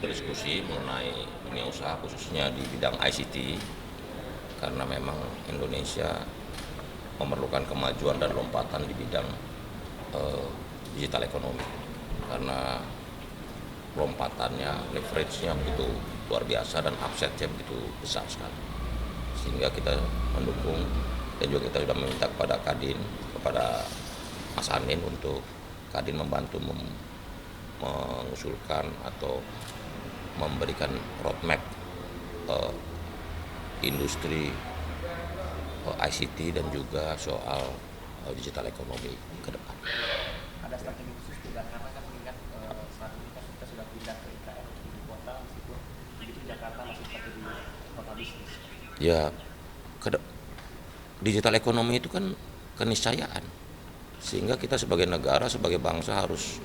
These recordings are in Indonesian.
berdiskusi mengenai dunia usaha khususnya di bidang ICT karena memang Indonesia memerlukan kemajuan dan lompatan di bidang digital ekonomi karena lompatannya, leverage-nya begitu luar biasa dan upset-nya begitu besar sekali. Sehingga kita mendukung dan juga kita sudah meminta kepada Kadin, kepada Mas Anin untuk Kadin membantu mengusulkan atau memberikan roadmap industri ICT dan juga soal digital ekonomi ke depan. Ada strategi khusus tidak karena kan mengingat saat ini kan kita sudah pindah ke IKN untuk ibu kota meskipun begitu Jakarta masih tetap jadi kota bisnis. Ya, digital ekonomi itu kan keniscayaan, sehingga kita sebagai negara, sebagai bangsa harus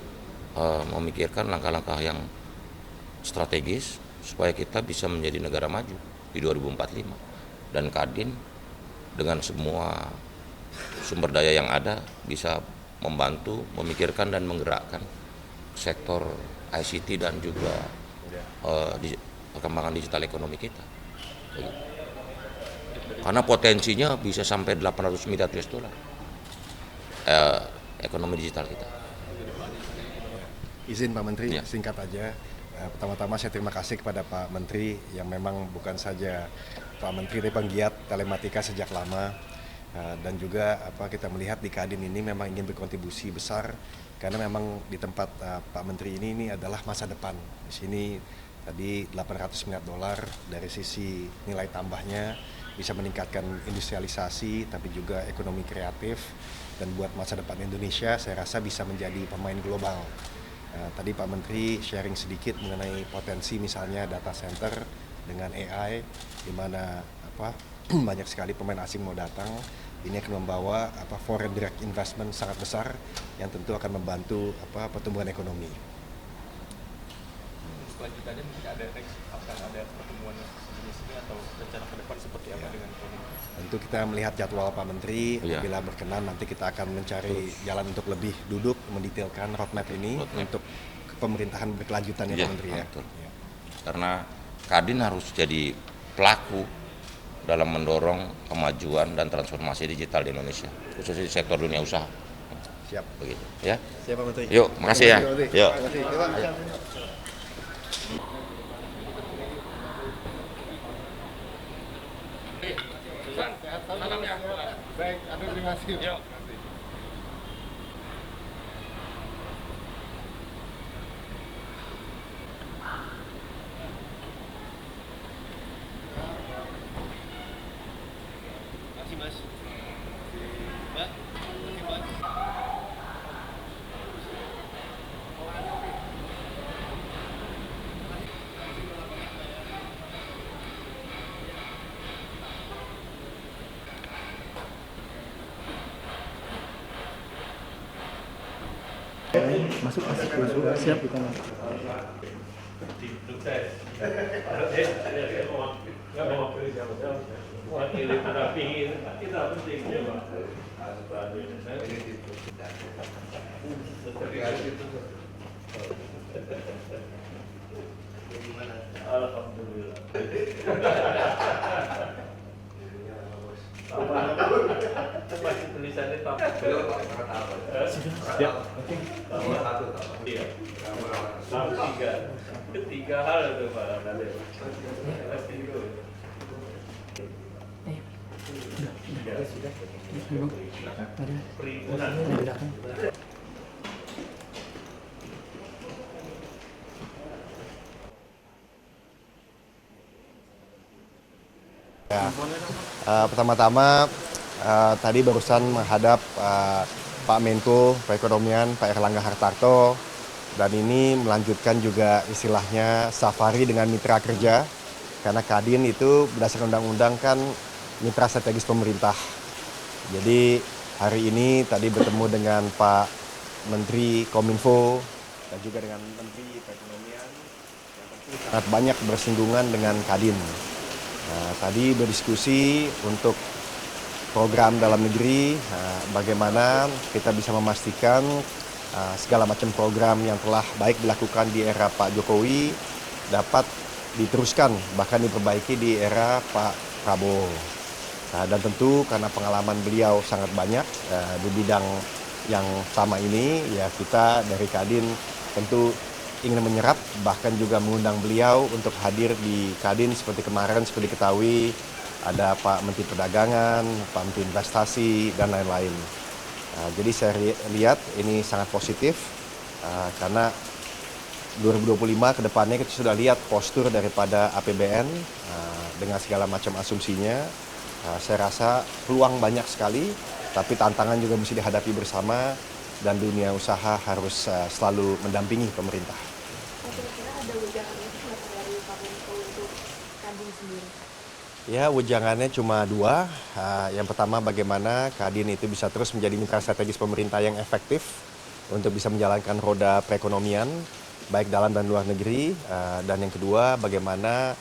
memikirkan langkah-langkah yang strategis supaya kita bisa menjadi negara maju di 2045 dan Kadin dengan semua sumber daya yang ada bisa membantu memikirkan dan menggerakkan sektor ICT dan juga perkembangan digital ekonomi kita. Karena potensinya bisa sampai 800 miliar US dollar ekonomi digital kita. Izin Pak Menteri, Ya. singkat aja. Pertama-tama saya terima kasih kepada Pak Menteri yang memang bukan saja Pak Menteri tapi penggiat telematika sejak lama dan juga kita melihat di Kadin ini memang ingin berkontribusi besar karena memang di tempat Pak Menteri ini adalah masa depan. Di sini tadi 800 miliar dolar dari sisi nilai tambahnya bisa meningkatkan industrialisasi tapi juga ekonomi kreatif dan buat masa depan Indonesia saya rasa bisa menjadi pemain global. Tadi Pak Menteri sharing sedikit mengenai potensi misalnya data center dengan AI di mana banyak sekali pemain asing mau datang. Ini akan membawa foreign direct investment sangat besar yang tentu akan membantu pertumbuhan ekonomi. Selanjutnya mungkin akan ada pertemuan sejenis ini atau rencana ke depan seperti apa dengan ekonomi? Tentu kita melihat jadwal Pak Menteri, apabila berkenan nanti kita akan mencari jalan untuk lebih duduk mendetailkan roadmap ini untuk pemerintahan berkelanjutan ya Pak Menteri ya. Ya. Karena Kadin harus jadi pelaku dalam mendorong kemajuan dan transformasi digital di Indonesia, khususnya di sektor dunia usaha. Siap. Begitu ya. Siap Pak Menteri. Yuk, makasih ya. Yuk. Baik, terima kasih. Mas. Mbak, Mas. Masuk, siap kita masuk. Alhamdulillah. Masih tulisannya tak. Siap. Oke. Iya. Ketiga hal itu Pak. Sudah. Ada. Perhimpunan. Di belakang. Ya, pertama-tama tadi barusan menghadap Pak Menko Perekonomian, Pak Erlangga Hartarto, dan ini melanjutkan juga istilahnya safari dengan mitra kerja, karena Kadin itu berdasarkan undang-undang kan mitra strategis pemerintah. Jadi hari ini tadi bertemu dengan Pak Menteri Kominfo dan juga dengan Menteri Perekonomian yang tentu sangat banyak bersinggungan dengan Kadin. Nah, tadi berdiskusi untuk program dalam negeri, bagaimana kita bisa memastikan segala macam program yang telah baik dilakukan di era Pak Jokowi dapat diteruskan bahkan diperbaiki di era Pak Prabowo. Dan tentu karena pengalaman beliau sangat banyak di bidang yang sama ini, ya kita dari Kadin tentu ingin menyerap bahkan juga mengundang beliau untuk hadir di Kadin seperti kemarin seperti diketahui ada Pak Menteri Perdagangan, Pak Menteri Investasi dan lain-lain. Jadi saya lihat ini sangat positif karena 2025 ke depannya kita sudah lihat postur daripada APBN dengan segala macam asumsinya. Saya rasa peluang banyak sekali, tapi tantangan juga mesti dihadapi bersama dan dunia usaha harus selalu mendampingi pemerintah. Kira-kira ada wejangannya dari Pak Menko untuk Kadin sendiri? Ya, wejangannya cuma dua. Yang pertama bagaimana Kadin itu bisa terus menjadi mitra strategis pemerintah yang efektif untuk bisa menjalankan roda perekonomian baik dalam dan luar negeri. Dan yang kedua bagaimana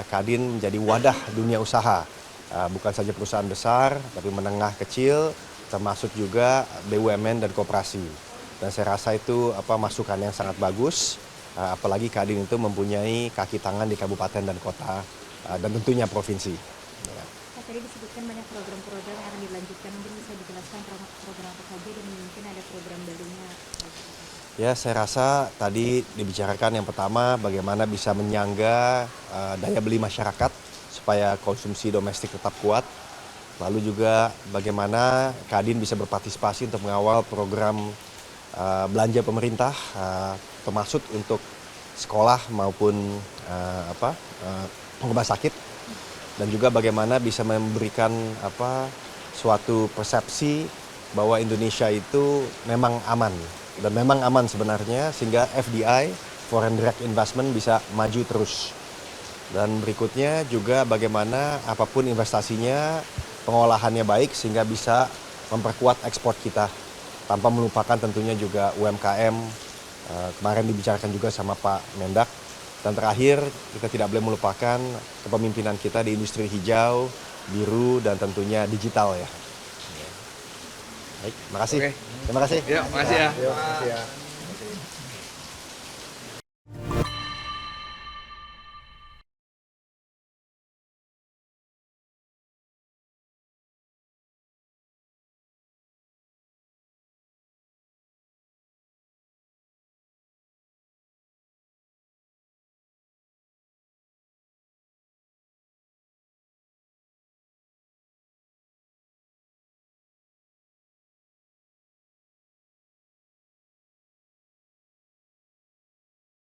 Kadin menjadi wadah dunia usaha. Bukan saja perusahaan besar, tapi menengah kecil, termasuk juga BUMN dan koperasi. Dan saya rasa itu masukan yang sangat bagus, apalagi Kadin itu mempunyai kaki tangan di kabupaten dan kota, dan tentunya provinsi. Pak, tadi disebutkan banyak program-program yang akan dilanjutkan, mungkin bisa dijelaskan program apa saja dan mungkin ada program barunya. Ya, saya rasa tadi dibicarakan yang pertama bagaimana bisa menyangga daya beli masyarakat, supaya konsumsi domestik tetap kuat. Lalu juga bagaimana Kadin bisa berpartisipasi untuk mengawal program belanja pemerintah, termasuk untuk sekolah maupun rumah sakit. Dan juga bagaimana bisa memberikan suatu persepsi bahwa Indonesia itu memang aman. Dan memang aman sebenarnya sehingga FDI, Foreign Direct Investment, bisa maju terus. Dan berikutnya juga bagaimana apapun investasinya, pengolahannya baik sehingga bisa memperkuat ekspor kita tanpa melupakan tentunya juga UMKM. Kemarin dibicarakan juga sama Pak Mendak. Dan terakhir kita tidak boleh melupakan kepemimpinan kita di industri hijau, biru dan tentunya digital ya. Baik, terima kasih. Terima kasih. Ya, makasih ya. Terima kasih ya.